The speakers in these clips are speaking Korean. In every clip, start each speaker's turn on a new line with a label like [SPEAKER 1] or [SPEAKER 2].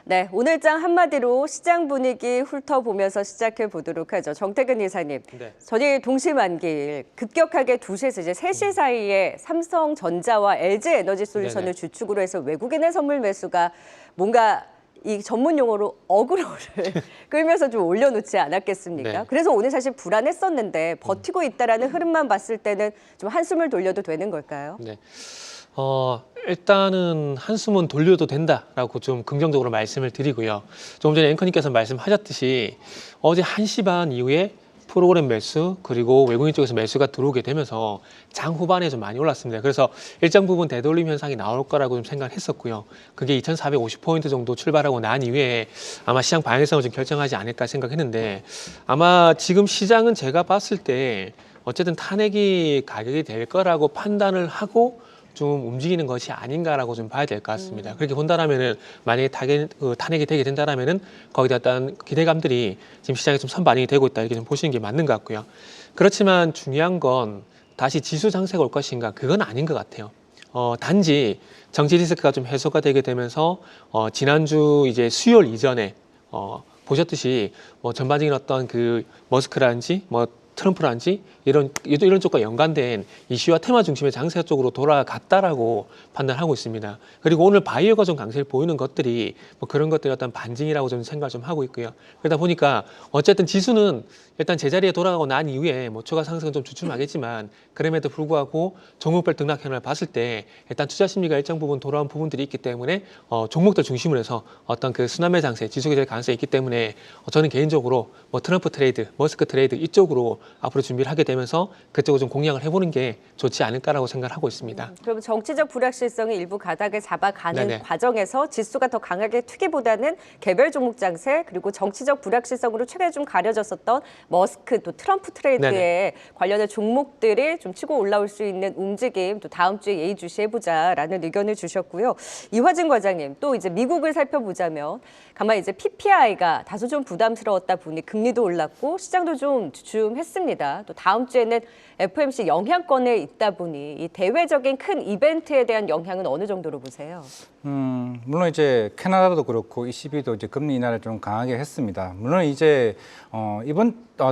[SPEAKER 1] 네, 오늘장 한마디로 시장 분위기 훑어보면서 시작해 보도록 하죠. 정태근 이사님,
[SPEAKER 2] 네.
[SPEAKER 1] 전일 동시만기일 급격하게 2시에서 이제 3시 사이에 삼성전자와 LG에너지솔루션을
[SPEAKER 2] 네네.
[SPEAKER 1] 주축으로 해서 외국인의 선물 매수가 뭔가 이 전문 용어로 어그로를 끌면서 좀 올려놓지 않았겠습니까?
[SPEAKER 2] 네.
[SPEAKER 1] 그래서 오늘 사실 불안했었는데 버티고 있다라는 흐름만 봤을 때는 좀 한숨을 돌려도 되는 걸까요?
[SPEAKER 2] 네. 일단은 한숨은 돌려도 된다라고 좀 긍정적으로 말씀을 드리고요. 조금 전에 앵커님께서 말씀하셨듯이 어제 1시 반 이후에 프로그램 매수 그리고 외국인 쪽에서 매수가 들어오게 되면서 장 후반에 좀 많이 올랐습니다. 그래서 일정 부분 되돌림 현상이 나올 거라고 좀 생각을 했었고요. 그게 2,450포인트 정도 출발하고 난 이후에 아마 시장 방향성을 좀 결정하지 않을까 생각했는데 아마 지금 시장은 제가 봤을 때 어쨌든 탄핵이 가격이 될 거라고 판단을 하고 좀 움직이는 것이 아닌가라고 좀 봐야 될 것 같습니다. 그렇게 본다라면은 만약에 탄핵이 되게 된다라면은 거기다 어떤 기대감들이 지금 시장에 좀 선반영이 되고 있다 이렇게 좀 보시는 게 맞는 것 같고요. 그렇지만 중요한 건 다시 지수 장세가 올 것인가 그건 아닌 것 같아요. 단지 정치 리스크가 좀 해소가 되게 되면서 지난주 이제 수요일 이전에 보셨듯이 뭐 전반적인 어떤 그 머스크라든지 뭐 트럼프라든지 이런 쪽과 연관된 이슈와 테마 중심의 장세 쪽으로 돌아갔다라고 판단하고 있습니다. 그리고 오늘 바이오가 좀 강세를 보이는 것들이 뭐 그런 것들이 어떤 반증이라고 저는 생각을 좀 하고 있고요. 그러다 보니까 어쨌든 지수는 일단 제자리에 돌아가고 난 이후에 뭐 추가 상승은 좀 주춤하겠지만 그럼에도 불구하고 종목별 등락현을 봤을 때 일단 투자 심리가 일정 부분 돌아온 부분들이 있기 때문에 종목들 중심으로 해서 어떤 그 순환매 장세, 지속이 될 가능성이 있기 때문에 저는 개인적으로 뭐 트럼프 트레이드, 머스크 트레이드 이쪽으로 앞으로 준비를 하게 되면서 그쪽을 좀 공략을 해보는 게 좋지 않을까라고 생각을 하고 있습니다.
[SPEAKER 1] 그럼 정치적 불확실성이 일부 가닥을 잡아가는
[SPEAKER 2] 네네.
[SPEAKER 1] 과정에서 지수가 더 강하게 튀기보다는 개별 종목 장세 그리고 정치적 불확실성으로 최근에 좀 가려졌었던 머스크 또 트럼프 트레이드에
[SPEAKER 2] 네네.
[SPEAKER 1] 관련된 종목들이 좀 치고 올라올 수 있는 움직임 또 다음 주에 예의주시해보자라는 의견을 주셨고요. 이화진 과장님 또 이제 미국을 살펴보자면 가만 이제 PPI가 다소 좀 부담스러웠다 보니 금리도 올랐고 시장도 좀 주춤했습니다. 또 다음 주에는 FOMC 영향권에 있다 보니 이 대외적인 큰 이벤트에 대한 영향은 어느 정도로 보세요?
[SPEAKER 3] 물론 이제 캐나다도 그렇고 ECB도 이제 금리 인하를 좀 강하게 했습니다. 물론 이제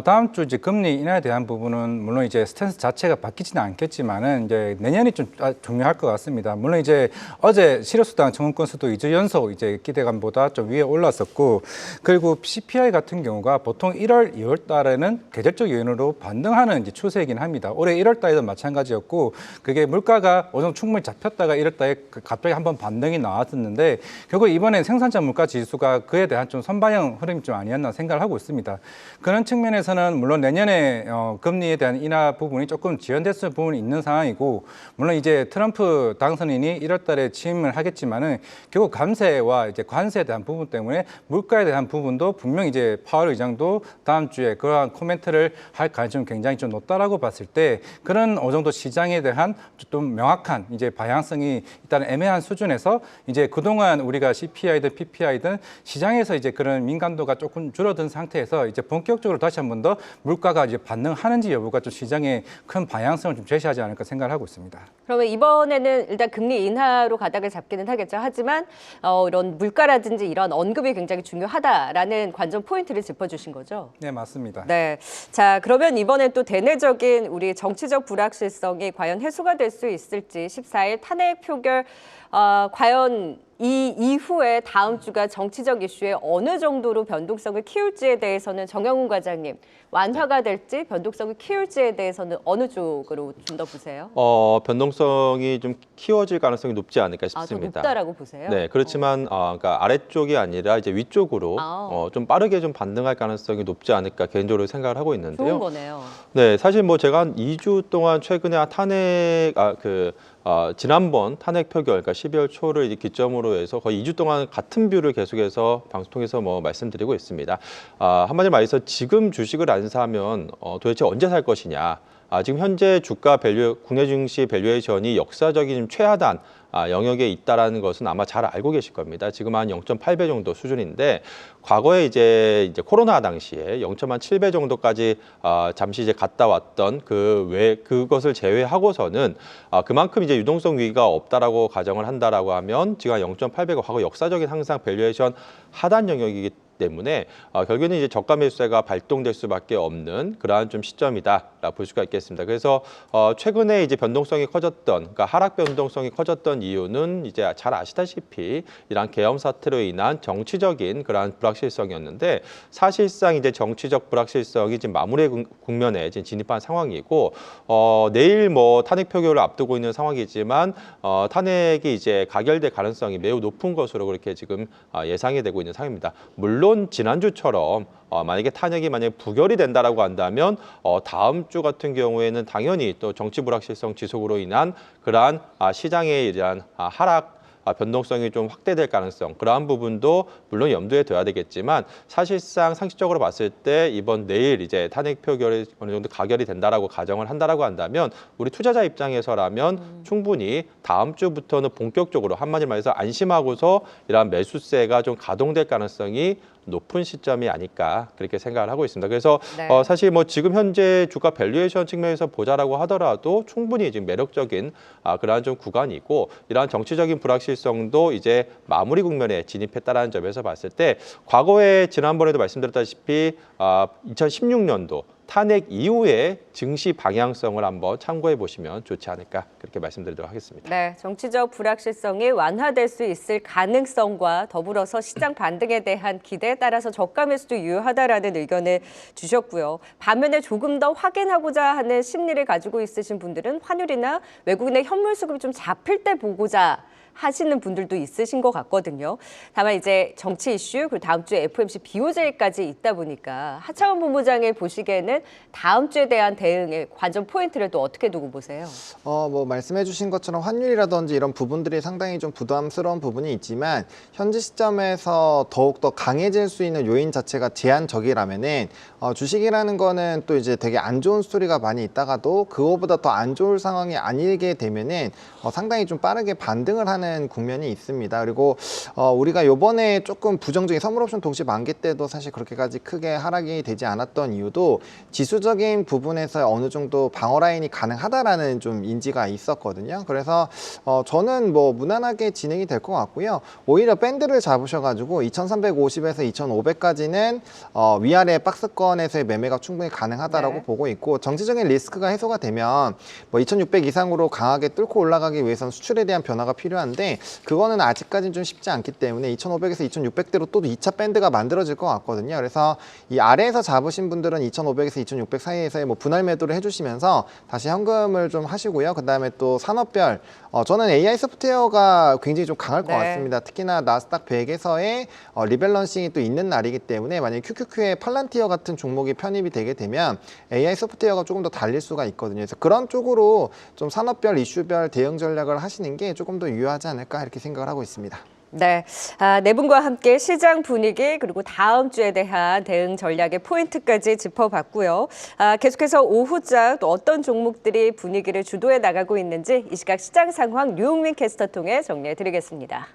[SPEAKER 3] 다음 주 이제 금리 인하에 대한 부분은 물론 이제 스탠스 자체가 바뀌지는 않겠지만은 이제 내년이 좀 중요할 것 같습니다. 물론 이제 어제 실효수당 청구 건수도 2주 연속 이제 기대감보다 좀 위에 올랐었고 그리고 CPI 같은 경우가 보통 1월, 2월 달에는 계절적 요인으로 반등하는 이제 추세이긴 합니다. 올해 1월 달에도 마찬가지였고 그게 물가가 어느 정도 충분히 잡혔다가 1월 달에 갑자기 한번 반등이 나왔었는데 결국 이번엔 생산자 물가 지수가 그에 대한 좀 선반영 흐름이 좀 아니었나 생각을 하고 있습니다. 그런 측면에서는 물론 내년에 금리에 대한 인하 부분이 조금 지연됐을 부분이 있는 상황이고 물론 이제 트럼프 당선인이 1월 달에 취임을 하겠지만은 결국 감세와 이제 관세에 대한 부분 때문에 물가에 대한 부분도 분명 이제 파월 의장도 다음 주에 그러한 코멘트를 할 가능성이 굉장히 좀 높다라고 봤을 때 그런 어느 정도 시장에 대한 좀 명확한 이제 방향성이 일단 애매한 수준에서 이제 그동안 우리가 CPI든 PPI든 시장에서 이제 그런 민감도가 조금 줄어든 상태에서 이제 본격적으로 다시 한 번 더 물가가 이제 반등하는지 여부가 좀 시장에 큰 방향성을 좀 제시하지 않을까 생각을 하고 있습니다.
[SPEAKER 1] 그러면 이번에는 일단 금리 인하로 가닥을 잡기는 하겠죠. 하지만 이런 물가라든지 이런 언급이 굉장히 중요하다라는 관전 포인트를 짚어주신 거죠.
[SPEAKER 3] 네, 맞습니다.
[SPEAKER 1] 네. 자, 그러면 이번엔 또 대내적인 우리 정치적 불확실성이 과연 해소가 될 수 있을지 14일 탄핵 표결 과연 이 이후에 다음 주가 정치적 이슈에 어느 정도로 변동성을 키울지에 대해서는 정영훈 과장님 완화가 될지 변동성을 키울지에 대해서는 어느 쪽으로 좀 더 보세요?
[SPEAKER 4] 변동성이 좀 키워질 가능성이 높지 않을까
[SPEAKER 1] 더
[SPEAKER 4] 싶습니다.
[SPEAKER 1] 높다라고 보세요?
[SPEAKER 4] 네, 그렇지만 그러니까 아래쪽이 아니라 이제 위쪽으로 좀 빠르게 좀 반등할 가능성이 높지 않을까 개인적으로 생각을 하고 있는데요.
[SPEAKER 1] 좋은 거네요.
[SPEAKER 4] 네, 사실 뭐 제가 한 2주 동안 최근에 탄핵 지난번 탄핵 표결, 그러니까 12월 초를 이제 기점으로 해서 거의 2주 동안 같은 뷰를 계속해서 방송 통해서 뭐 말씀드리고 있습니다. 한마디로 말해서 지금 주식을 안 사면 도대체 언제 살 것이냐. 지금 현재 주가 밸류, 국내 증시 밸류에이션이 역사적인 최하단 영역에 있다라는 것은 아마 잘 알고 계실 겁니다. 지금 한 0.8배 정도 수준인데 과거에 이제 코로나 당시에 0.7배 정도까지 잠시 이제 갔다 왔던 그것을 제외하고서는 그만큼 이제 유동성 위기가 없다라고 가정을 한다라고 하면 지금 한 0.8배가 과거 역사적인 항상 밸류에이션 하단 영역이기 때문에 결국에는 이제 저가 매수세가 발동될 수밖에 없는 그러한 좀 시점이다라 볼 수가 있겠습니다. 그래서 최근에 이제 변동성이 커졌던, 그러니까 하락 변동성이 커졌던 이유는 이제 잘 아시다시피 이러한 계엄 사태로 인한 정치적인 그러한 불확실성이었는데 사실상 이제 정치적 불확실성이 지금 마무리 국면에 지금 진입한 상황이고 내일 뭐 탄핵 표결을 앞두고 있는 상황이지만 탄핵이 이제 가결될 가능성이 매우 높은 것으로 그렇게 지금 예상이 되고 있는 상황입니다. 물론 지난주처럼 만약에 탄핵이 부결이 된다라고 한다면 다음 주 같은 경우에는 당연히 또 정치 불확실성 지속으로 인한 그러한 시장에 대한 하락 변동성이 좀 확대될 가능성, 그러한 부분도 물론 염두에 둬야 되겠지만 사실상 상식적으로 봤을 때 내일 이제 탄핵 표결이 어느 정도 가결이 된다라고 가정을 한다라고 한다면 우리 투자자 입장에서라면 충분히 다음 주부터는 본격적으로 한마디로 말해서 안심하고서 이러한 매수세가 좀 가동될 가능성이 높은 시점이 아닐까 그렇게 생각을 하고 있습니다. 그래서
[SPEAKER 1] 네.
[SPEAKER 4] 사실 뭐 지금 현재 주가 밸류에이션 측면에서 보자라고 하더라도 충분히 지금 매력적인 그러한 좀 구간이고 이러한 정치적인 불확실성도 이제 마무리 국면에 진입했다라는 점에서 봤을 때 과거에 지난번에도 말씀드렸다시피 2016년도 탄핵 이후에 증시 방향성을 한번 참고해 보시면 좋지 않을까 그렇게 말씀드리도록 하겠습니다.
[SPEAKER 1] 네, 정치적 불확실성이 완화될 수 있을 가능성과 더불어서 시장 반등에 대한 기대에 따라서 저가 매수도 유효하다라는 의견을 주셨고요. 반면에 조금 더 확인하고자 하는 심리를 가지고 있으신 분들은 환율이나 외국인의 현물 수급이 좀 잡힐 때 보고자 하시는 분들도 있으신 것 같거든요. 다만 이제 정치 이슈 그리고 다음 주에 FOMC BOJ까지 있다 보니까 하차원 본부장이 보시기에는 다음 주에 대한 대응의 관전 포인트를 또 어떻게 두고 보세요?
[SPEAKER 5] 뭐 말씀해주신 것처럼 환율이라든지 이런 부분들이 상당히 좀 부담스러운 부분이 있지만 현재 시점에서 더욱 더 강해질 수 있는 요인 자체가 제한적이라면은 주식이라는 거는 또 이제 되게 안 좋은 스토리가 많이 있다가도 그거보다 더 안 좋을 상황이 아니게 되면은 상당히 좀 빠르게 반등을 하는 국면이 있습니다. 그리고 우리가 요번에 조금 부정적인 선물옵션 동시 만기 때도 사실 그렇게까지 크게 하락이 되지 않았던 이유도 지수적인 부분에서 어느 정도 방어 라인이 가능하다라는 좀 인지가 있었거든요. 그래서 저는 뭐 무난하게 진행이 될 것 같고요. 오히려 밴드를 잡으셔가지고 2350에서 2500까지는 위아래 박스권에서의 매매가 충분히 가능하다라고
[SPEAKER 1] 네.
[SPEAKER 5] 보고 있고 정치적인 리스크가 해소가 되면 뭐 2600 이상으로 강하게 뚫고 올라가기 위해서는 수출에 대한 변화가 필요한데 그거는 아직까지는 좀 쉽지 않기 때문에 2500에서 2600대로 또 2차 밴드가 만들어질 것 같거든요. 그래서 이 아래에서 잡으신 분들은 2500에서 2600 사이에서의 뭐 분할 매도를 해주시면서 다시 현금을 좀 하시고요. 그 다음에 또 산업별 저는 AI 소프트웨어가 굉장히 좀 강할 것
[SPEAKER 1] 네.
[SPEAKER 5] 같습니다. 특히나 나스닥 100에서의 리밸런싱이 또 있는 날이기 때문에 만약에 QQQ의 팔란티어 같은 종목이 편입이 되게 되면 AI 소프트웨어가 조금 더 달릴 수가 있거든요. 그래서 그런 쪽으로 좀 산업별, 이슈별 대응 전략을 하시는 게 조금 더 유효하지 않을까 이렇게 생각을 하고 있습니다.
[SPEAKER 1] 네, 네 분과 함께 시장 분위기 그리고 다음 주에 대한 대응 전략의 포인트까지 짚어봤고요. 계속해서 오후장 또 어떤 종목들이 분위기를 주도해 나가고 있는지 이 시각 시장 상황 류흥민 캐스터 통해 정리해드리겠습니다.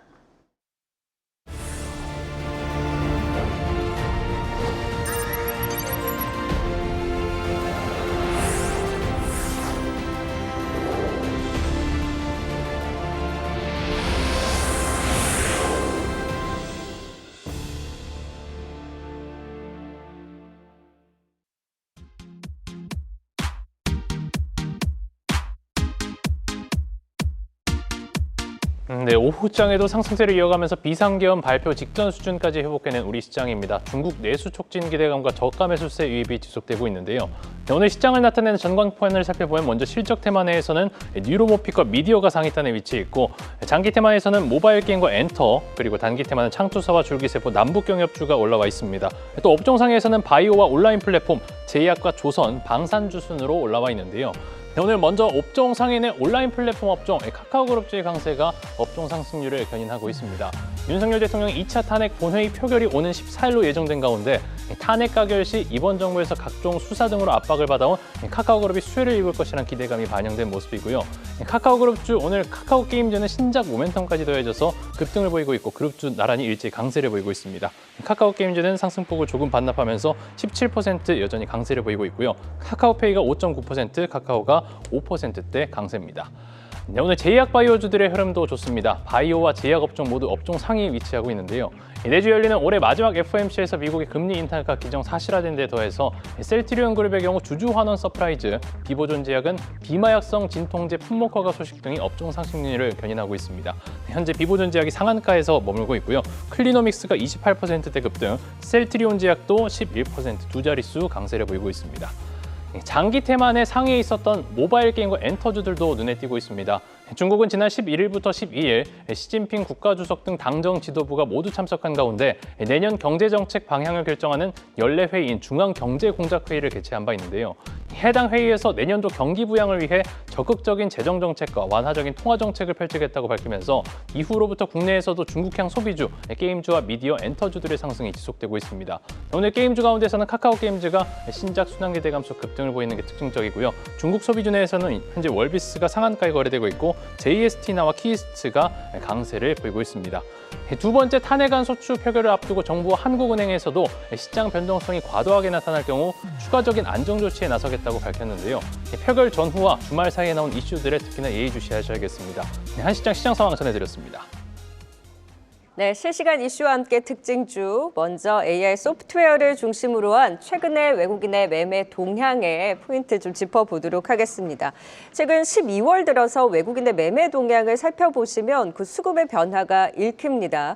[SPEAKER 6] 네, 오후장에도 상승세를 이어가면서 비상계엄 발표 직전 수준까지 회복해낸 우리 시장입니다. 중국 내수 촉진 기대감과 저가 매수세 유입이 지속되고 있는데요. 오늘 시장을 나타내는 전광판을 살펴보면 먼저 실적 테마 내에서는 뉴로모픽과 미디어가 상위단에 위치해 있고 장기 테마에서는 모바일 게임과 엔터 그리고 단기 테마는 창투사와 줄기세포, 남북경협주가 올라와 있습니다. 또 업종상에서는 바이오와 온라인 플랫폼, 제약과 조선, 방산주 순으로 올라와 있는데요. 오늘 먼저 업종 상위는 온라인 플랫폼 업종 카카오그룹주의 강세가 업종 상승률을 견인하고 있습니다. 윤석열 대통령 2차 탄핵 본회의 표결이 오는 14일로 예정된 가운데 탄핵 가결 시 이번 정부에서 각종 수사 등으로 압박을 받아온 카카오그룹이 수혜를 입을 것이라는 기대감이 반영된 모습이고요. 카카오그룹주 오늘 카카오게임즈는 신작 모멘텀까지 더해져서 급등을 보이고 있고 그룹주 나란히 일제히 강세를 보이고 있습니다. 카카오게임즈는 상승폭을 조금 반납하면서 17% 여전히 강세를 보이고 있고요. 카카오페이가 5.9%, 카카오가 5%대 강세입니다. 네, 오늘 제약바이오주들의 흐름도 좋습니다. 바이오와 제약 업종 모두 업종 상위에 위치하고 있는데요. 내주 열리는 올해 마지막 FOMC에서 미국의 금리 인하가 기정 사실화된 데 더해서 셀트리온 그룹의 경우 주주환원 서프라이즈, 비보존 제약은 비마약성 진통제 품목 허가 소식 등이 업종 상승률을 견인하고 있습니다. 현재 비보존 제약이 상한가에서 머물고 있고요. 클리노믹스가 28%대 급등, 셀트리온 제약도 11% 두 자릿수 강세를 보이고 있습니다. 장기 테만의 상위에 있었던 모바일 게임과 엔터주들도 눈에 띄고 있습니다. 중국은 지난 11일부터 12일 시진핑 국가주석 등 당정 지도부가 모두 참석한 가운데 내년 경제정책 방향을 결정하는 연례 회의인 중앙경제공작회의를 개최한 바 있는데요. 해당 회의에서 내년도 경기 부양을 위해 적극적인 재정정책과 완화적인 통화정책을 펼치겠다고 밝히면서 이후로부터 국내에서도 중국향 소비주, 게임주와 미디어, 엔터주들의 상승이 지속되고 있습니다. 오늘 게임주 가운데서는 카카오게임즈가 신작 순환기 감소 급등을 보이는 게 특징적이고요. 중국 소비주 내에서는 현재 월비스가 상한가에 거래되고 있고 JST나와 키이스트가 강세를 보이고 있습니다. 두 번째 탄핵안 소추 표결을 앞두고 정부와 한국은행에서도 시장 변동성이 과도하게 나타날 경우 추가적인 안정 조치에 나서겠다고 밝혔는데요. 표결 전후와 주말 사이에 나온 이슈들에 특히나 예의주시하셔야겠습니다. 한시장 시장 상황 전해드렸습니다.
[SPEAKER 1] 네, 실시간 이슈와 함께 특징주, 먼저 AI 소프트웨어를 중심으로 한 최근의 외국인의 매매 동향의 포인트 좀 짚어보도록 하겠습니다. 최근 12월 들어서 외국인의 매매 동향을 살펴보시면 그 수급의 변화가 읽힙니다.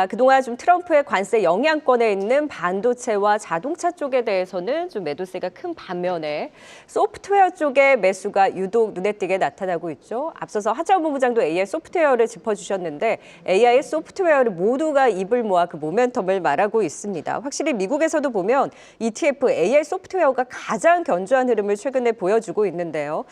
[SPEAKER 1] 그동안 좀 트럼프의 관세 영향권에 있는 반도체와 자동차 쪽에 대해서는 좀 매도세가 큰 반면에 소프트웨어 쪽의 매수가 유독 눈에 띄게 나타나고 있죠. 앞서서 하재원 본부장도 AI 소프트웨어를 짚어주셨는데 AI 소프트웨어 모두가 입을 모아 그 모멘텀을 말하고 있습니다. 확실히 미국에서도 보면 ETF AI 소프트웨어가 가장 견조한 흐름을 최근에 보여주고 있는데요.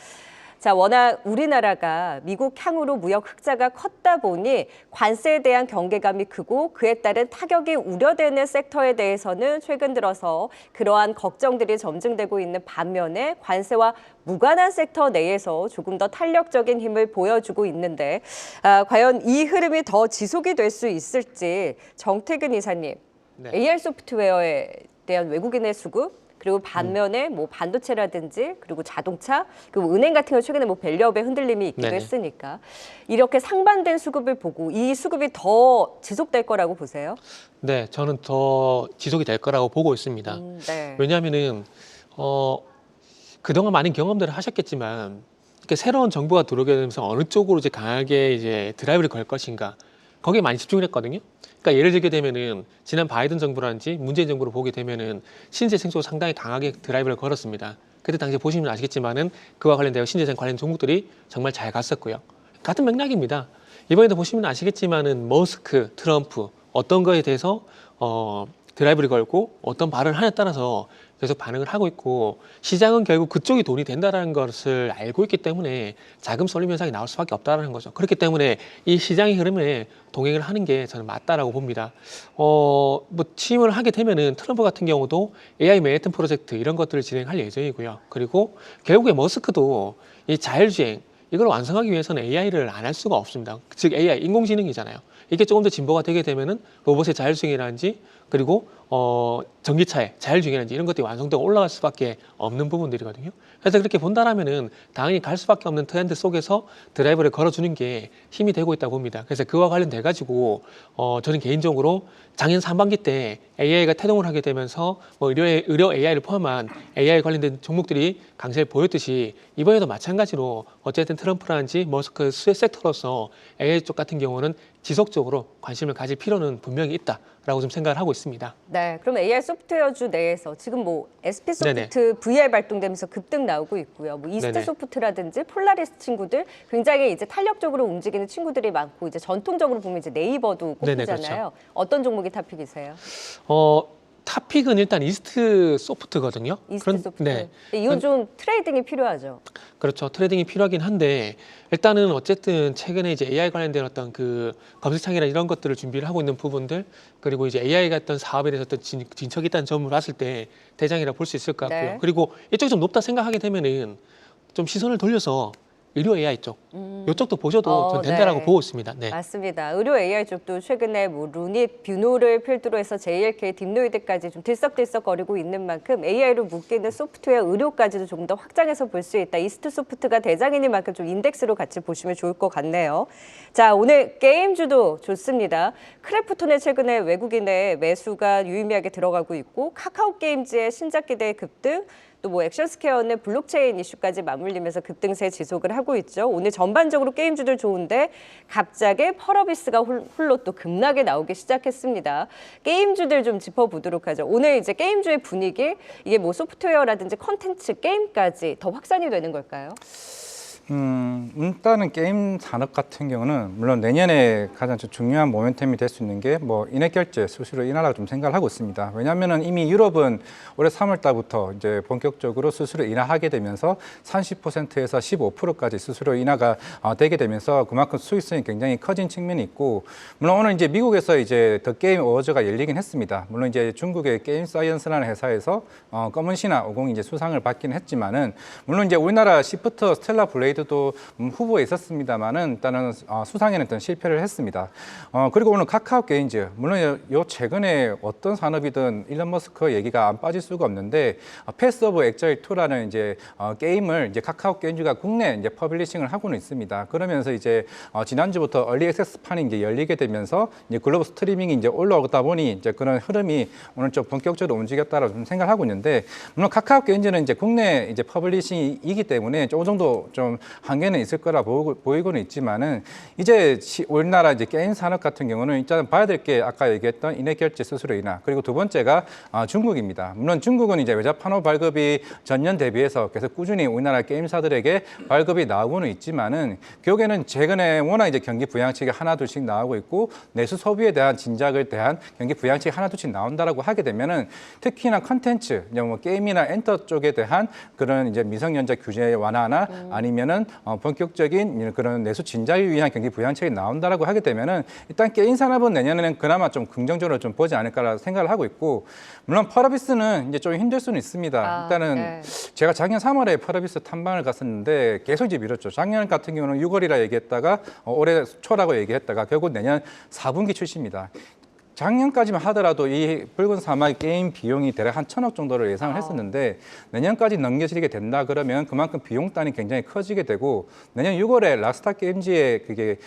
[SPEAKER 1] 자, 워낙 우리나라가 미국 향으로 무역 흑자가 컸다 보니 관세에 대한 경계감이 크고 그에 따른 타격이 우려되는 섹터에 대해서는 최근 들어서 그러한 걱정들이 점증되고 있는 반면에 관세와 무관한 섹터 내에서 조금 더 탄력적인 힘을 보여주고 있는데 과연 이 흐름이 더 지속이 될 수 있을지 정태근 이사님,
[SPEAKER 2] 네.
[SPEAKER 1] AI 소프트웨어에 대한 외국인의 수급 그리고 반면에 뭐 반도체라든지 그리고 자동차 그리고 은행 같은 거 최근에 뭐 밸류업의 흔들림이 있기도
[SPEAKER 2] 네네.
[SPEAKER 1] 했으니까 이렇게 상반된 수급을 보고 이 수급이 더 지속될 거라고 보세요?
[SPEAKER 2] 네, 저는 더 지속이 될 거라고 보고 있습니다.
[SPEAKER 1] 네.
[SPEAKER 2] 왜냐하면은 그동안 많은 경험들을 하셨겠지만 이렇게 새로운 정부가 들어오게 되면서 어느 쪽으로 이제 강하게 이제 드라이브를 걸 것인가 거기에 많이 집중을 했거든요. 그러니까 예를 들게 되면은 지난 바이든 정부라든지 문재인 정부를 보게 되면은 신재생 쪽 상당히 강하게 드라이브를 걸었습니다. 그때 당시에 보시면 아시겠지만은 그와 관련되어 신재생 관련 종목들이 정말 잘 갔었고요. 같은 맥락입니다. 이번에도 보시면 아시겠지만은 머스크, 트럼프 어떤 거에 대해서 드라이브를 걸고 어떤 발언을 하냐에 따라서 계속 반응을 하고 있고 시장은 결국 그쪽이 돈이 된다는 것을 알고 있기 때문에 자금 쏠림 현상이 나올 수밖에 없다는 거죠. 그렇기 때문에 이 시장의 흐름에 동행을 하는 게 저는 맞다라고 봅니다. 뭐 취임을 하게 되면은 트럼프 같은 경우도 AI 맨해튼 프로젝트 이런 것들을 진행할 예정이고요. 그리고 결국에 머스크도 이 자율주행 이걸 완성하기 위해서는 AI를 안 할 수가 없습니다. 즉 AI 인공지능이잖아요. 이게 조금 더 진보가 되게 되면은 로봇의 자율주행이라든지 그리고 전기차의 자율주행이라든지 이런 것들이 완성도가 올라갈 수밖에 없는 부분들이거든요. 그래서 그렇게 본다라면은 당연히 갈 수밖에 없는 트렌드 속에서 드라이브를 걸어주는 게 힘이 되고 있다고 봅니다. 그래서 그와 관련돼 가지고 저는 개인적으로 작년 상반기 때 AI가 태동을 하게 되면서 뭐 의료 AI를 포함한 AI 관련된 종목들이 강세를 보였듯이 이번에도 마찬가지로 어쨌든 트럼프라든지 머스크 수혜 섹터로서 AI 쪽 같은 경우는 지속적으로 관심을 가질 필요는 분명히 있다라고 좀 생각을 하고 있습니다.
[SPEAKER 1] 네, 그럼 AI 소프트웨어주 내에서 지금 뭐 SP 소프트
[SPEAKER 2] 네네.
[SPEAKER 1] VR 발동되면서 급등 나오고 있고요. 뭐 이스트
[SPEAKER 2] 네네.
[SPEAKER 1] 소프트라든지 폴라리스 친구들 굉장히 이제 탄력적으로 움직이는 친구들이 많고 이제 전통적으로 보면 이제 네이버도
[SPEAKER 2] 네네,
[SPEAKER 1] 꼽히잖아요.
[SPEAKER 2] 그렇죠.
[SPEAKER 1] 어떤 종목이 탑픽이세요?
[SPEAKER 2] 탑픽은 일단 이스트 소프트거든요.
[SPEAKER 1] 이스트 소프트.
[SPEAKER 2] 네.
[SPEAKER 1] 이건 좀 트레이딩이 필요하죠.
[SPEAKER 2] 그렇죠. 트레이딩이 필요하긴 한데 일단은 어쨌든 최근에 이제 AI 관련된 어떤 그 검색창이나 이런 것들을 준비를 하고 있는 부분들 그리고 이제 AI가 어떤 사업에 대해서 어떤 진척이 있다는 점으로 봤을 때 대장이라 볼 수 있을 것 같고요.
[SPEAKER 1] 네.
[SPEAKER 2] 그리고 이쪽이 좀 높다 생각하게 되면은 좀 시선을 돌려서 의료 AI 쪽 이쪽도 보셔도 전 된다라고
[SPEAKER 1] 네.
[SPEAKER 2] 보고 있습니다. 네.
[SPEAKER 1] 맞습니다. 의료 AI 쪽도 최근에 뭐 루닛, 뷰노를 필두로 해서 JLK, 딥노이드까지 좀 들썩들썩거리고 있는 만큼 AI로 묶이는 소프트웨어 의료까지도 조금 더 확장해서 볼 수 있다. 이스트 소프트가 대장이니 만큼 좀 인덱스로 같이 보시면 좋을 것 같네요. 자, 오늘 게임주도 좋습니다. 크래프톤의 최근에 외국인의 매수가 유의미하게 들어가고 있고 카카오 게임즈의 신작 기대의 급등 또 뭐 액션스퀘어는 블록체인 이슈까지 맞물리면서 급등세 지속을 하고 있죠. 오늘 전반적으로 게임주들 좋은데 갑자기 펄어비스가 홀로 또 급락에 나오기 시작했습니다. 게임주들 좀 짚어보도록 하죠. 오늘 이제 게임주의 분위기 이게 뭐 소프트웨어라든지 컨텐츠 게임까지 더 확산이 되는 걸까요?
[SPEAKER 3] 일단은 게임 산업 같은 경우는 물론 내년에 가장 좀 중요한 모멘텀이 될 수 있는 게 뭐 인해 결제 수수료 인하라고 좀 생각을 하고 있습니다. 왜냐하면은 이미 유럽은 올해 3월 달부터 이제 본격적으로 수수료 인하하게 되면서 30%에서 15%까지 수수료 인하가 되게 되면서 그만큼 수익성이 굉장히 커진 측면이 있고 물론 오늘 이제 미국에서 이제 더 게임 어워즈가 열리긴 했습니다. 물론 이제 중국의 게임 사이언스라는 회사에서 검은 신화 50 이제 수상을 받긴 했지만은 물론 이제 우리나라 시프트 스텔라 블레이드 도 후보에 있었습니다만은 일단은 수상에는 일단 실패를 했습니다. 그리고 오늘 카카오 게임즈 물론 요 최근에 어떤 산업이든 일론 머스크 얘기가 안 빠질 수가 없는데 패스 오브 엑자일 2라는 이제 게임을 이제 카카오 게임즈가 국내 이제 퍼블리싱을 하고는 있습니다. 그러면서 이제 지난주부터 얼리 액세스 판이 이제 열리게 되면서 이제 글로벌 스트리밍이 이제 올라오다 보니 이제 그런 흐름이 오늘 좀 본격적으로 움직였다라고 좀 생각을 하고 있는데 물론 카카오 게임즈는 이제 국내 이제 퍼블리싱이기 때문에 어느 정도 좀 한계는 있을 거라 보이고는 있지만은 이제 우리나라 이제 게임 산업 같은 경우는 일단 봐야 될 게 아까 얘기했던 인해 결제 수수료 인하 그리고 두 번째가 중국입니다. 물론 중국은 이제 외자 판호 발급이 전년 대비해서 계속 꾸준히 우리나라 게임사들에게 발급이 나오고는 있지만은 결국에는 최근에 워낙 이제 경기 부양책이 하나둘씩 나오고 있고 내수 소비에 대한 진작을 대한 경기 부양책이 하나둘씩 나온다라고 하게 되면은 특히나 컨텐츠 뭐 게임이나 엔터 쪽에 대한 그런 이제 미성년자 규제 완화나 아니면은 본격적인 그런 내수 진작을 위한 경기 부양책이 나온다라고 하게 되면은 일단 게임 산업은 내년에는 그나마 좀 긍정적으로 좀 보지 않을까라 생각을 하고 있고 물론 펄어비스는 이제 좀 힘들 수는 있습니다. 일단은
[SPEAKER 1] 네.
[SPEAKER 3] 제가 작년 3월에 펄어비스 탐방을 갔었는데 계속 이제 미뤘죠. 작년 같은 경우는 6월이라 얘기했다가 올해 초라고 얘기했다가 결국 내년 4분기 출시입니다. 작년까지만 하더라도 이 붉은 사막 게임 비용이 대략 한 1,000억 정도를 예상을 했었는데 내년까지 넘겨지게 된다 그러면 그만큼 비용 단이 굉장히 커지게 되고 내년 6월에 락스타 게임즈의 그게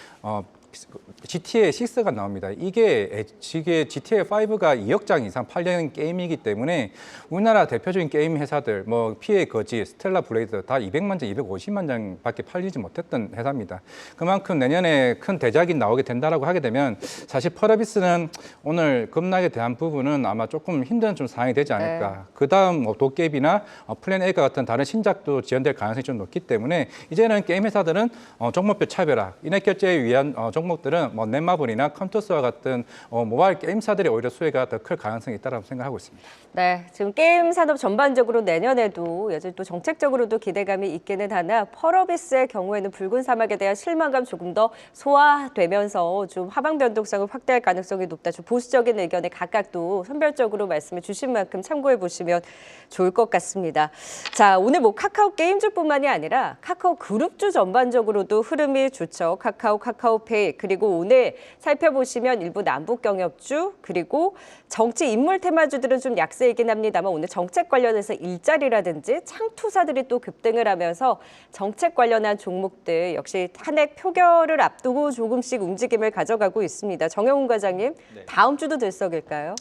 [SPEAKER 3] GTA 6가 나옵니다. 이게 GTA 5가 2억 장 이상 팔리는 게임이기 때문에 우리나라 대표적인 게임 회사들, 뭐 피해 거지, 스텔라 블레이드 다 200만 장, 250만 장밖에 팔리지 못했던 회사입니다. 그만큼 내년에 큰 대작이 나오게 된다라고 하게 되면 사실 펄어비스는 오늘 급락에 대한 부분은 아마 조금 힘든 좀 상황이 되지 않을까.
[SPEAKER 1] 네.
[SPEAKER 3] 그다음 뭐 도깨비나 플랜 A과 같은 다른 신작도 지연될 가능성이 좀 높기 때문에 이제는 게임 회사들은 종목별 차별화, 인해 결제에 위한 종목들은 뭐 넷마블이나 컴투스와 같은 모바일 게임사들이 오히려 수혜가 더 클 가능성이 있다고 생각하고 있습니다.
[SPEAKER 1] 네, 지금 게임 산업 전반적으로 내년에도 여전히 또 정책적으로도 기대감이 있기는 하나 펄어비스의 경우에는 붉은 사막에 대한 실망감 조금 더 소화되면서 좀 하방 변동성을 확대할 가능성이 높다. 좀 보수적인 의견에 각각 또 선별적으로 말씀해 주신 만큼 참고해 보시면 좋을 것 같습니다. 자, 오늘 뭐 카카오 게임주뿐만이 아니라 카카오 그룹주 전반적으로도 흐름이 좋죠. 카카오페이 그리고 오늘 살펴보시면 일부 남북 경협주 그리고 정치 인물 테마주들은 좀 약세이긴 합니다만 오늘 정책 관련해서 일자리라든지 창투사들이 또 급등을 하면서 정책 관련한 종목들 역시 탄핵 표결을 앞두고 조금씩 움직임을 가져가고 있습니다. 정영훈 과장님, 다음 주도 들썩일까요?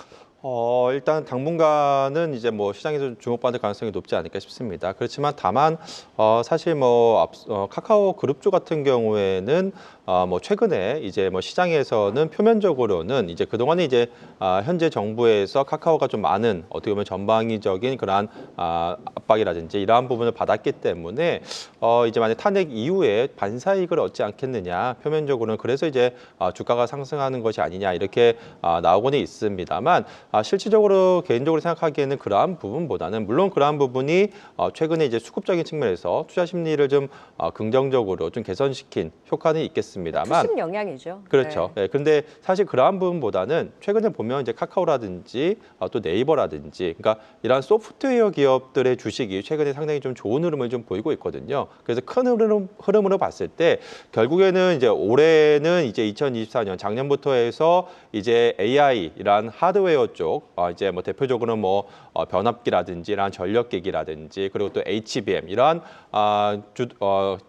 [SPEAKER 4] 일단 당분간은 이제 뭐 시장에서 주목받을 가능성이 높지 않을까 싶습니다. 그렇지만 다만 사실 뭐 카카오 그룹주 같은 경우에는 뭐 최근에 이제 뭐 시장에서는 표면적으로는 이제 그동안에 이제 현재 정부에서 카카오가 좀 많은 어떻게 보면 전방위적인 그러한 압박이라든지 이러한 부분을 받았기 때문에 이제 만약 탄핵 이후에 반사이익을 얻지 않겠느냐 표면적으로는 그래서 이제 주가가 상승하는 것이 아니냐 이렇게 나오고는 있습니다만 실질적으로 개인적으로 생각하기에는 그러한 부분보다는 물론 그러한 부분이 최근에 이제 수급적인 측면에서 투자 심리를 좀 긍정적으로 좀 개선시킨 효과는 있겠습니다만
[SPEAKER 1] 투심 영향이죠.
[SPEAKER 4] 그렇죠.
[SPEAKER 1] 네.
[SPEAKER 4] 네. 근데 사실 그러한 부분보다는 최근에 보면 이제 카카오라든지 또 네이버라든지 그러니까 이러한 소프트웨어 기업들의 주식이 최근에 상당히 좀 좋은 흐름을 좀 보이고 있거든요. 그래서 큰 흐름으로 봤을 때 결국에는 이제 올해는 이제 2024년 작년부터 해서 이제 AI란 하드웨어 쪽 이제 뭐 대표적으로 뭐 변압기라든지 이러한 전력기기라든지 그리고 또 HBM 이러한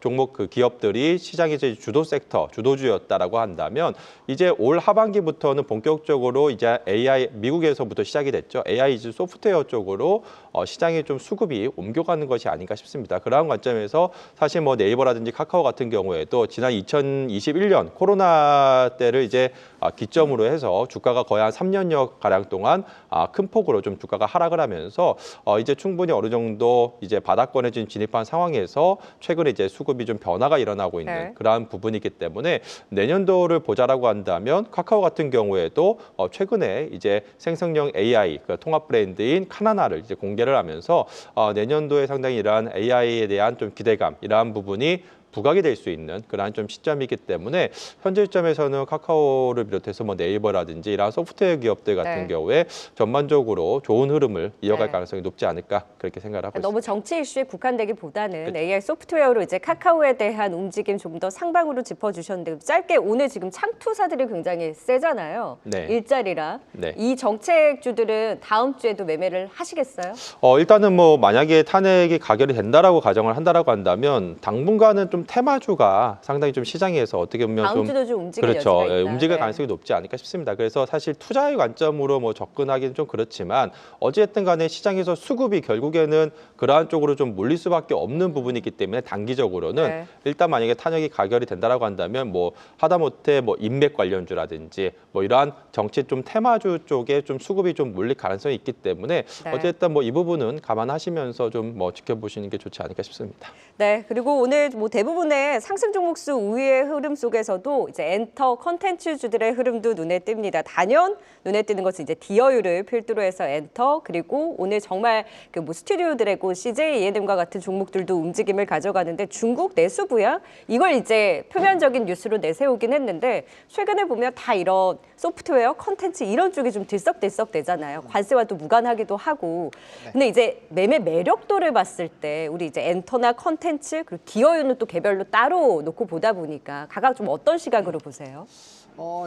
[SPEAKER 4] 종목 그 기업들이 시장의 이제 주도 섹터, 주도주였다라고 한다면 이제 올 하반기부터는 본격적으로 이제 AI 미국에서부터 시작이 됐죠. AI 이제 소프트웨어 쪽으로 시장에 좀 수급이 옮겨가는 것이 아닌가 싶습니다. 그러한 관점에서 사실 뭐 네이버라든지 카카오 같은 경우에도 지난 2021년 코로나 때를 이제 기점으로 해서 주가가 거의 한 3년여 가량 동안 큰 폭으로 좀 주가가 하락을 하면서 이제 충분히 어느 정도 이제 바닥권에 좀 진입한 상황에서 최근에 이제 수급이 좀 변화가 일어나고 있는
[SPEAKER 1] 네.
[SPEAKER 4] 그러한 부분이기 때문에 내년도를 보자라고 한다면 카카오 같은 경우에도 최근에 이제 생성형 AI 그 통합 브랜드인 카나나를 이제 공개를 하면서 내년도에 상당히 이러한 AI에 대한 좀 기대감 이러한 부분이 부각이 될 수 있는 그러한 좀 시점이기 때문에 현재 시점에서는 카카오를 비롯해서 뭐 네이버라든지 이러한 소프트웨어 기업들 같은
[SPEAKER 1] 네.
[SPEAKER 4] 경우에 전반적으로 좋은 흐름을 이어갈
[SPEAKER 1] 네.
[SPEAKER 4] 가능성이 높지 않을까 그렇게 생각을 하고
[SPEAKER 1] 너무
[SPEAKER 4] 있습니다.
[SPEAKER 1] 정치 이슈에 국한되기보다는
[SPEAKER 4] 그렇죠.
[SPEAKER 1] AI 소프트웨어로 이제 카카오에 대한 움직임 좀 더 상방으로 짚어주셨는데 짧게 오늘 지금 창투사들이 굉장히 세잖아요.
[SPEAKER 4] 네.
[SPEAKER 1] 일자리라.
[SPEAKER 4] 네.
[SPEAKER 1] 이 정책주들은 다음 주에도 매매를 하시겠어요?
[SPEAKER 4] 일단은 뭐 만약에 탄핵이 가결이 된다라고 가정을 한다라고 한다면 당분간은 좀 테마주가 상당히 좀 시장에서 어떻게 보면
[SPEAKER 1] 다음
[SPEAKER 4] 좀
[SPEAKER 1] 주도 좀 움직일
[SPEAKER 4] 그렇죠.
[SPEAKER 1] 여지가 있다.
[SPEAKER 4] 움직일
[SPEAKER 1] 네.
[SPEAKER 4] 가능성이 높지 않을까 싶습니다. 그래서 사실 투자의 관점으로 뭐 접근하기는 좀 그렇지만 어찌됐든 간에 시장에서 수급이 결국에는 그러한 쪽으로 좀 몰릴 수밖에 없는 부분이기 때문에 단기적으로는
[SPEAKER 1] 네.
[SPEAKER 4] 일단 만약에 탄핵이 가결이 된다라고 한다면 뭐 하다못해 뭐 인맥 관련주라든지 뭐 이러한 정치 좀 테마주 쪽에 좀 수급이 좀 몰릴 가능성이 있기 때문에
[SPEAKER 1] 네.
[SPEAKER 4] 어쨌든 뭐 이 부분은 감안하시면서 좀 뭐 지켜보시는 게 좋지 않을까 싶습니다.
[SPEAKER 1] 네, 그리고 오늘 뭐 대부분의 상승 종목수 우위의 흐름 속에서도 이제 엔터 컨텐츠주들의 흐름도 눈에 띕니다. 단연 눈에 띄는 것은 이제 디어유를 필두로 해서 엔터 그리고 오늘 정말 그 뭐 스튜디오 드래곤, CJ ENM과 같은 종목들도 움직임을 가져가는데 중국 내수 부양 이걸 이제 표면적인 뉴스로 내세우긴 했는데 최근에 보면 다 이런 소프트웨어, 컨텐츠 이런 쪽이 좀 들썩들썩 되잖아요. 관세와도 무관하기도 하고. 근데 이제 매매 매력도를 봤을 때 우리 이제 엔터나 컨텐츠 그리고 기어유는 또 개별로 따로 놓고 보다 보니까 각각 좀 어떤 시각으로 보세요?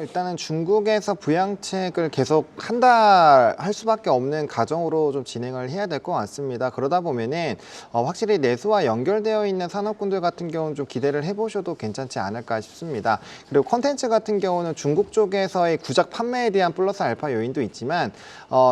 [SPEAKER 5] 일단은 중국에서 부양책을 계속 한 달 할 수밖에 없는 과정으로 좀 진행을 해야 될 것 같습니다. 그러다 보면은 확실히 내수와 연결되어 있는 산업군들 같은 경우는 좀 기대를 해보셔도 괜찮지 않을까 싶습니다. 그리고 콘텐츠 같은 경우는 중국 쪽에서의 구작 판매에 대한 플러스 알파 요인도 있지만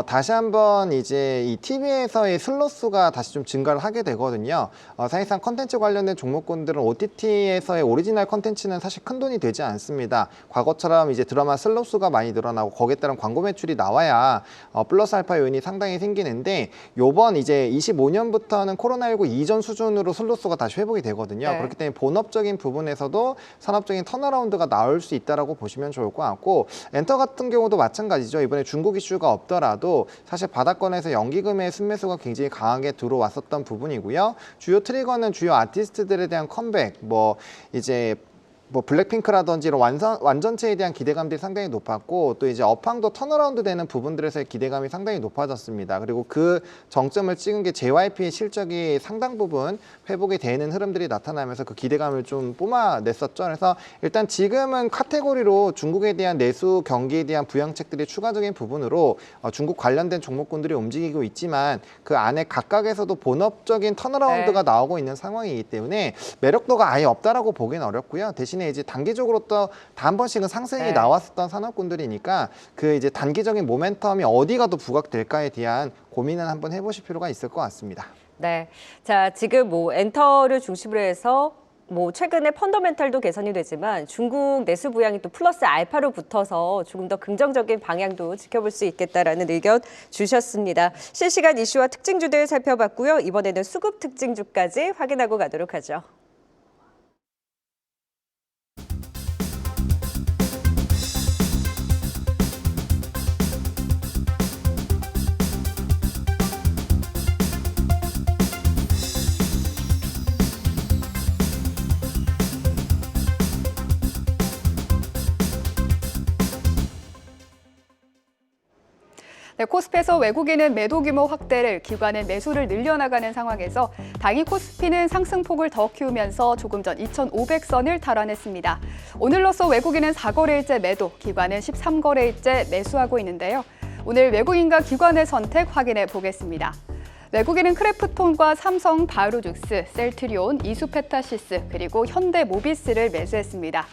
[SPEAKER 5] 다시 한번 이제 이 TV에서의 슬롯 수가 다시 좀 증가를 하게 되거든요. 사실상 콘텐츠 관련된 종목군들은 OTT에서의 오리지널 콘텐츠는 사실 큰 돈이 되지 않습니다. 과거처럼 이제 드라마 슬롯 수가 많이 늘어나고 거기에 따른 광고 매출이 나와야 플러스 알파 요인이 상당히 생기는데 요번 이제 25년부터는 코로나19 이전 수준으로 슬롯 수가 다시 회복이 되거든요.
[SPEAKER 1] 네.
[SPEAKER 5] 그렇기 때문에 본업적인 부분에서도 산업적인 턴어라운드가 나올 수 있다라고 보시면 좋을 것 같고 엔터 같은 경우도 마찬가지죠. 이번에 중국 이슈가 없더라도 사실 바닥권에서 연기금의 순매수가 굉장히 강하게 들어왔었던 부분이고요. 주요 트리거는 주요 아티스트들에 대한 컴백, 뭐 이제 뭐 블랙핑크라든지 이런 완전체에 대한 기대감들이 상당히 높았고 또 이제 업황도 턴어라운드 되는 부분들에서의 기대감이 상당히 높아졌습니다. 그리고 그 정점을 찍은 게 JYP의 실적이 상당 부분 회복이 되는 흐름들이 나타나면서 그 기대감을 좀 뿜어냈었죠. 그래서 일단 지금은 카테고리로 중국에 대한 내수 경기에 대한 부양책들이 추가적인 부분으로 중국 관련된 종목군들이 움직이고 있지만 그 안에 각각에서도 본업적인 턴어라운드가 나오고 있는 상황이기 때문에 매력도가 아예 없다라고 보기는 어렵고요. 대신에 이제 단기적으로 또 단 한 번씩은 상승이 나왔었던 산업군들이니까 그 이제 단기적인 모멘텀이 어디가 더 부각될까에 대한 고민은 한번 해보실 필요가 있을 것 같습니다.
[SPEAKER 1] 네, 자 지금 뭐 엔터를 중심으로 해서 뭐 최근에 펀더멘탈도 개선이 되지만 중국 내수 부양이 또 플러스 알파로 붙어서 조금 더 긍정적인 방향도 지켜볼 수 있겠다라는 의견 주셨습니다. 실시간 이슈와 특징주들 살펴봤고요. 이번에는 수급 특징주까지 확인하고 가도록 하죠.
[SPEAKER 7] 네, 코스피에서 외국인은 매도 규모 확대를, 기관은 매수를 늘려나가는 상황에서 다행히 코스피는 상승폭을 더 키우면서 조금 전 2,500선을 탈환했습니다. 오늘로써 외국인은 4거래일째 매도, 기관은 13거래일째 매수하고 있는데요. 오늘 외국인과 기관의 선택 확인해 보겠습니다. 외국인은 크래프톤과 삼성 바이오로직스, 셀트리온, 이수페타시스, 그리고 현대모비스를 매수했습니다.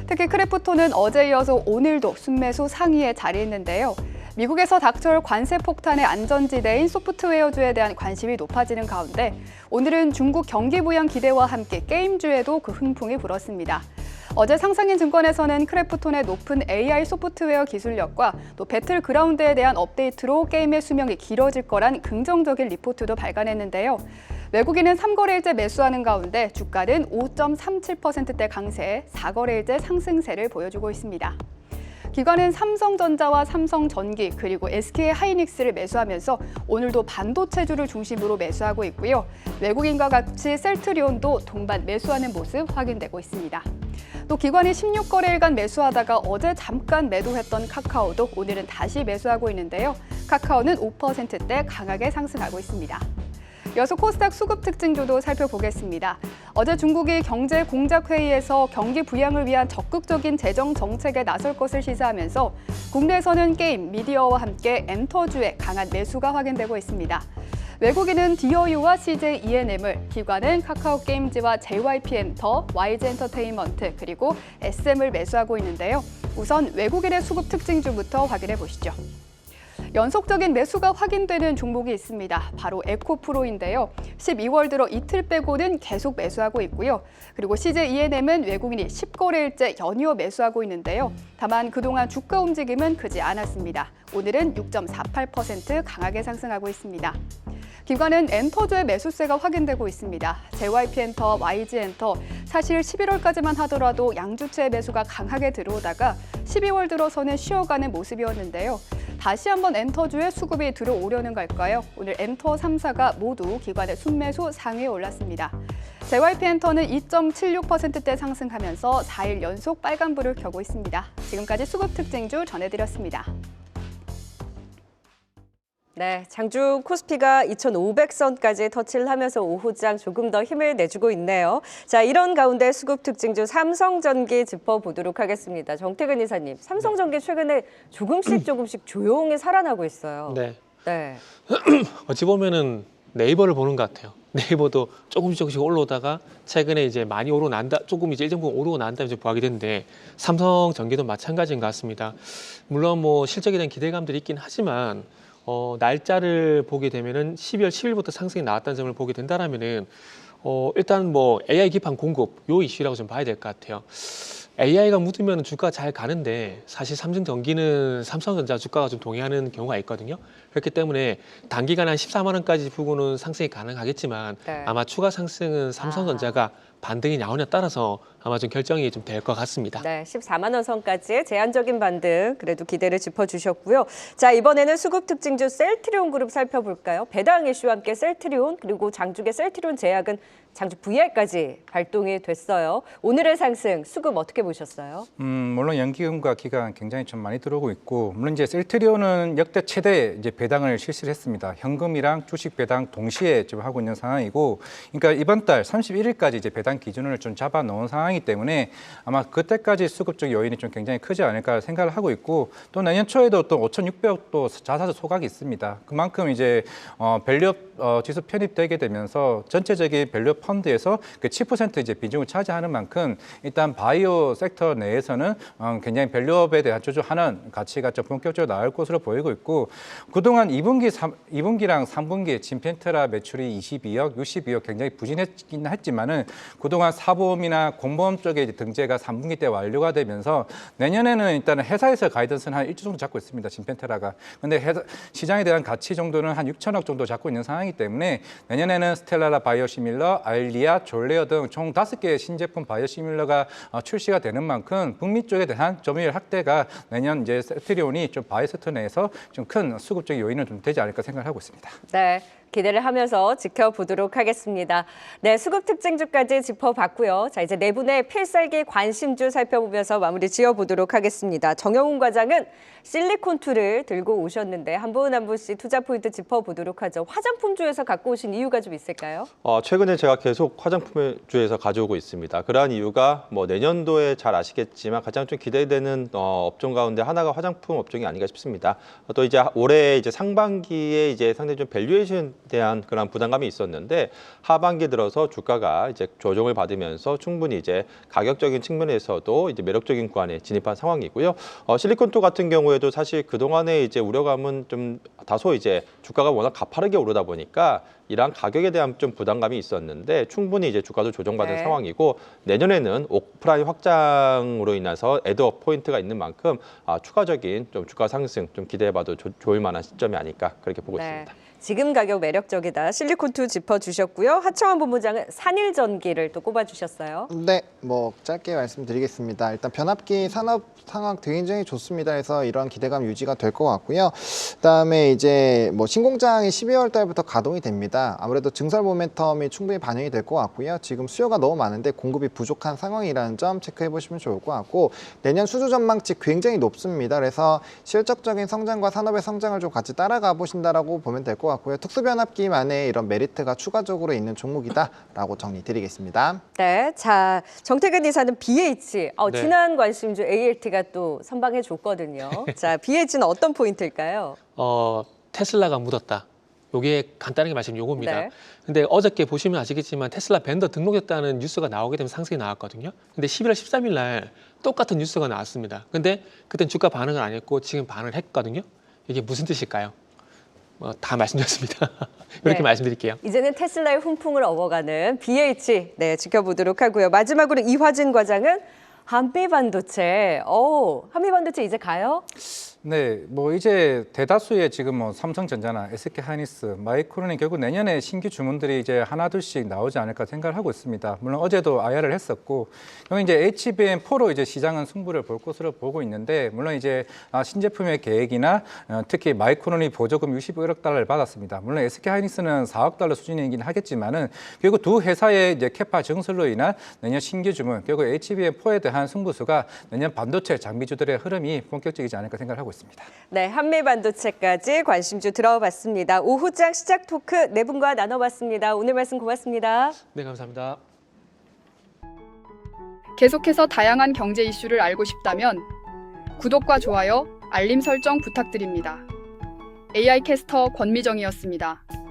[SPEAKER 7] 특히 크래프톤은 어제 이어서 오늘도 순매수 상위에 자리했는데요. 미국에서 닥쳐올 관세 폭탄의 안전지대인 소프트웨어주에 대한 관심이 높아지는 가운데 오늘은 중국 경기 부양 기대와 함께 게임주에도 그 흥풍이 불었습니다. 어제 상상인 증권에서는 크래프톤의 높은 AI 소프트웨어 기술력과 또 배틀그라운드에 대한 업데이트로 게임의 수명이 길어질 거란 긍정적인 리포트도 발간했는데요. 외국인은 3거래일째 매수하는 가운데 주가는 5.37%대 강세, 4거래일째 상승세를 보여주고 있습니다. 기관은 삼성전자와 삼성전기 그리고 SK하이닉스를 매수하면서 오늘도 반도체주를 중심으로 매수하고 있고요. 외국인과 같이 셀트리온도 동반 매수하는 모습 확인되고 있습니다. 또 기관이 16거래일간 매수하다가 어제 잠깐 매도했던 카카오도 오늘은 다시 매수하고 있는데요. 카카오는 5%대 강하게 상승하고 있습니다. 이어서 코스닥 수급 특징주도 살펴보겠습니다. 어제 중국이 경제공작회의에서 경기 부양을 위한 적극적인 재정 정책에 나설 것을 시사하면서 국내에서는 게임, 미디어와 함께 엔터주의 강한 매수가 확인되고 있습니다. 외국인은 디어유와 CJ ENM을, 기관은 카카오게임즈와 JYP엔터, YG엔터테인먼트, 그리고 SM을 매수하고 있는데요. 우선 외국인의 수급 특징주부터 확인해 보시죠. 연속적인 매수가 확인되는 종목이 있습니다. 바로 에코프로인데요. 12월 들어 이틀 빼고는 계속 매수하고 있고요. 그리고 CJ ENM은 외국인이 10거래일째 연이어 매수하고 있는데요. 다만 그동안 주가 움직임은 크지 않았습니다. 오늘은 6.48% 강하게 상승하고 있습니다. 기관은 엔터주의 매수세가 확인되고 있습니다. JYP엔터, YG엔터, 사실 11월까지만 하더라도 양주체의 매수가 강하게 들어오다가 12월 들어서는 쉬어가는 모습이었는데요. 다시 한번 엔터주의 수급이 들어오려는 걸까요? 오늘 엔터 3사가 모두 기관의 순매수 상위에 올랐습니다. JYP엔터는 2.76%대 상승하면서 4일 연속 빨간불을 켜고 있습니다. 지금까지 수급 특징주 전해드렸습니다.
[SPEAKER 1] 네, 장중 코스피가 2,500선까지 터치를 하면서 오후장 조금 더 힘을 내주고 있네요. 자, 이런 가운데 수급 특징주 삼성전기 짚어보도록 하겠습니다. 정태근 이사님, 삼성전기 최근에 조금씩 조용히 살아나고 있어요.
[SPEAKER 2] 네.
[SPEAKER 1] 네.
[SPEAKER 2] 어찌 보면은 네이버를 보는 것 같아요. 네이버도 조금씩 올라오다가 최근에 이제 많이 오르고 난다, 조금 이제 일정 부분 오르고 난 다음에 부각이 됐는데 삼성전기도 마찬가지인 것 같습니다. 물론 뭐 실적에 대한 기대감들이 있긴 하지만 날짜를 보게 되면은 12월 10일부터 상승이 나왔다는 점을 보게 된다라면은 일단 뭐 AI 기판 공급 요 이슈라고 좀 봐야 될 것 같아요. AI가 묻으면 주가가 잘 가는데 사실 삼성전기는 삼성전자 주가가 좀 동의하는 경우가 있거든요. 그렇기 때문에 단기간 한 14만 원까지 부분은 상승이 가능하겠지만
[SPEAKER 1] 네.
[SPEAKER 2] 아마 추가 상승은 삼성전자가 반등이 나오냐에 따라서 아마 좀 결정이 좀 될 것 같습니다.
[SPEAKER 1] 네, 14만 원 선까지의 제한적인 반등 그래도 기대를 짚어주셨고요. 자, 이번에는 수급 특징주 셀트리온 그룹 살펴볼까요? 배당 이슈와 함께 셀트리온 그리고 장중의 셀트리온 제약은 장주 VR까지 발동이 됐어요. 오늘의 상승 수급 어떻게 보셨어요?
[SPEAKER 3] 물론 연기금과 기간 굉장히 좀 많이 들어오고 있고, 물론 이제 셀트리온은 역대 최대 이제 배당을 실시를 했습니다. 현금이랑 주식 배당 동시에 지금 하고 있는 상황이고, 그러니까 이번 달 31일까지 이제 배당 기준을 좀 잡아 놓은 상황이기 때문에 아마 그때까지 수급적 요인이 좀 굉장히 크지 않을까 생각을 하고 있고, 또 내년 초에도 또 5,600억 또 자사주 소각이 있습니다. 그만큼 이제 밸류업 지수 편입되게 되면서 전체적인 밸류업 펀드에서 그 7% 이제 비중을 차지하는 만큼 일단 바이오 섹터 내에서는 굉장히 밸류업에 대한 조조하는 가치가 좀 본격적으로 나올 것으로 보이고 있고, 그동안 2분기랑 3분기 진펜테라 매출이 22억, 62억 굉장히 부진했긴 했지만은 그동안 사보험이나 공보험 쪽에 이제 등재가 3분기 때 완료가 되면서 내년에는 일단은 회사에서 가이던스는 한 1조 정도 잡고 있습니다. 진펜테라가. 근데 시장에 대한 가치 정도는 한 6천억 정도 잡고 있는 상황이기 때문에 내년에는 스텔라라 바이오시밀러, 알리아, 졸레어 등 총 5개의 신제품 바이오시밀러가 출시가 되는 만큼 북미 쪽에 대한 점유율 확대가 내년 이제 셀트리온이 좀 바이오섹터 내에서 좀 큰 수급적 요인은 좀 되지 않을까 생각을 하고 있습니다.
[SPEAKER 1] 네, 기대를 하면서 지켜보도록 하겠습니다. 네, 수급 특징주까지 짚어봤고요. 자, 이제 네 분의 필살기 관심주 살펴보면서 마무리 지어보도록 하겠습니다. 정영훈 과장은 실리콘2를 들고 오셨는데 한 분 한 분씩 투자 포인트 짚어보도록 하죠. 화장품주에서 갖고 오신 이유가 좀 있을까요?
[SPEAKER 4] 최근에 제가 계속 화장품주에서 가져오고 있습니다. 그러한 이유가 뭐 내년도에 잘 아시겠지만 가장 좀 기대되는 업종 가운데 하나가 화장품 업종이 아닌가 싶습니다. 또 이제 올해 이제 상반기에 이제 상당히 좀 밸류에이션에 대한 그런 부담감이 있었는데 하반기 들어서 주가가 이제 조정을 받으면서 충분히 이제 가격적인 측면에서도 이제 매력적인 구간에 진입한 상황이고요. 실리콘2 같은 경우에도 사실 그동안에 이제 우려감은 좀 다소 이제 주가가 워낙 가파르게 오르다 보니까 이러한 가격에 대한 좀 부담감이 있었는데 충분히 이제 주가도 조정받은
[SPEAKER 1] 네.
[SPEAKER 4] 상황이고 내년에는 오프라인 확장으로 인해서 애드업 포인트가 있는 만큼 추가적인 좀 주가 상승 좀 기대해봐도 좋을 만한 시점이 아닐까 그렇게 보고 있습니다.
[SPEAKER 1] 지금 가격 매력적이다. 실리콘2 짚어주셨고요. 하청원 본부장은 산일전기를 또 꼽아주셨어요.
[SPEAKER 5] 네, 뭐 짧게 말씀드리겠습니다. 일단 변압기 산업 상황 굉장히 좋습니다. 해서 이런 기대감 유지가 될 것 같고요. 그다음에 이제 뭐 신공장이 12월 달부터 가동이 됩니다. 아무래도 증설 모멘텀이 충분히 반영이 될 것 같고요. 지금 수요가 너무 많은데 공급이 부족한 상황이라는 점 체크해 보시면 좋을 것 같고 내년 수주 전망치 굉장히 높습니다. 그래서 실적적인 성장과 산업의 성장을 좀 같이 따라가 보신다라고 보면 될 것 같고요. 특수변압기만의 이런 메리트가 추가적으로 있는 종목이다라고 정리드리겠습니다.
[SPEAKER 1] 네, 자 정태근 이사는 BH,
[SPEAKER 2] 네.
[SPEAKER 1] 지난 관심주 ALT가 또 선방해 줬거든요. 자, BH는 어떤 포인트일까요?
[SPEAKER 2] 테슬라가 묻었다. 요게 간단하게 말씀드리면 요겁니다.
[SPEAKER 1] 네.
[SPEAKER 2] 근데 어저께 보시면 아시겠지만 테슬라 벤더 등록했다는 뉴스가 나오게 되면 상승이 나왔거든요. 근데 11월 13일 날 똑같은 뉴스가 나왔습니다. 근데 그땐 주가 반응을 안 했고 지금 반응을 했거든요. 이게 무슨 뜻일까요? 다 말씀드렸습니다. 이렇게
[SPEAKER 1] 네.
[SPEAKER 2] 말씀드릴게요.
[SPEAKER 1] 이제는 테슬라의 훈풍을 업어가는 BH 지켜보도록 하고요. 마지막으로 이화진 과장은 한미반도체. 한미반도체 이제 가요?
[SPEAKER 3] 네, 뭐 이제 대다수의 지금 뭐 삼성전자나 SK하이닉스, 마이크론이 결국 내년에 신규 주문들이 이제 하나둘씩 나오지 않을까 생각을 하고 있습니다. 물론 어제도 IR을 했었고, 여기 이제 HBM4로 이제 시장은 승부를 볼 것으로 보고 있는데, 물론 이제 신제품의 계획이나 특히 마이크론이 보조금 65억 달러를 받았습니다. 물론 SK하이닉스는 4억 달러 수준이긴 하겠지만은 결국 두 회사의 이제 캐파 증설로 인한 내년 신규 주문, 결국 HBM4에 대한 승부수가 내년 반도체 장비주들의 흐름이 본격적이지 않을까 생각을 하고 있습니다.
[SPEAKER 1] 네, 한미반도체까지 관심주 들어봤습니다. 오후장 시작 토크 네 분과 나눠봤습니다. 오늘 말씀 고맙습니다.
[SPEAKER 2] 네, 감사합니다.
[SPEAKER 7] 계속해서 다양한 경제 이슈를 알고 싶다면 구독과 좋아요, 알림 설정 부탁드립니다. AI 캐스터 권미정이었습니다.